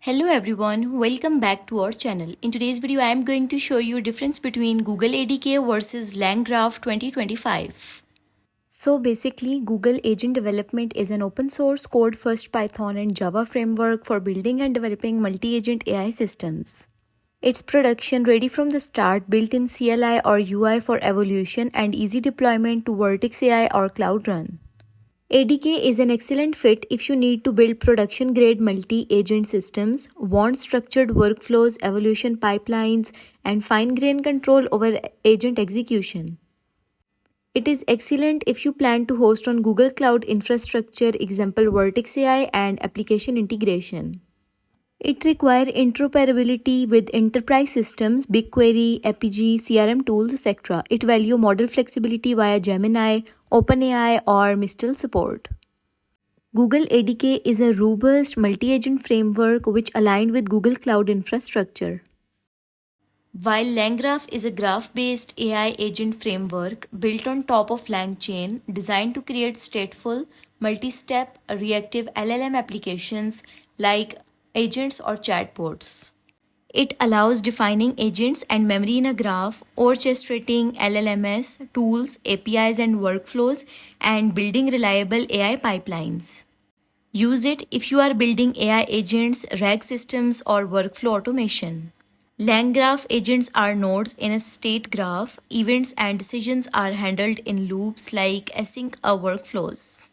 Hello everyone, welcome back to our channel. In today's video, I am going to show you difference between Google ADK versus LangGraph 2025. So basically, Google Agent Development is an open source code first Python and Java framework for building and developing multi-agent AI systems. It's production ready from the start, built-in CLI or UI for evolution and easy deployment to Vertex AI or Cloud Run. ADK is an excellent fit if you need to build production-grade multi-agent systems, want structured workflows, evolution pipelines, and fine-grained control over agent execution. It is excellent if you plan to host on Google Cloud Infrastructure, example Vertex AI, and application integration. It requires interoperability with enterprise systems, BigQuery, Apigee, CRM tools, etc. It values model flexibility via Gemini, OpenAI, or Mistral support. Google ADK is a robust multi-agent framework which aligned with Google Cloud Infrastructure. While LangGraph is a graph-based AI agent framework built on top of LangChain, designed to create stateful, multi-step, reactive LLM applications like agents or chatbots. It allows defining agents and memory in a graph, orchestrating LLMs, tools, APIs, and workflows, and building reliable AI pipelines. Use it if you are building AI agents, RAG systems, or workflow automation. LangGraph agents are nodes in a state graph. Events and decisions are handled in loops like async workflows.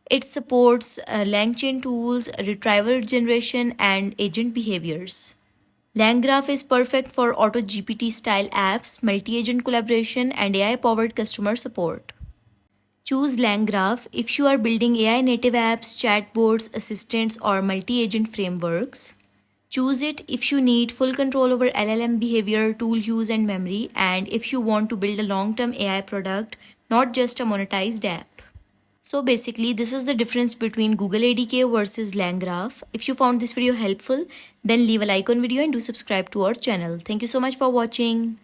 It supports LangChain tools, retrieval generation, and agent behaviors. LangGraph is perfect for AutoGPT style apps, multi-agent collaboration, and AI-powered customer support. Choose LangGraph if you are building AI native apps, chatbots, assistants, or multi-agent frameworks. Choose it if you need full control over LLM behavior, tool use, and memory, and if you want to build a long-term AI product, not just a monetized app. So basically, this is the difference between Google ADK versus LangGraph. If you found this video helpful, then leave a like on video and do subscribe to our channel. Thank you so much for watching.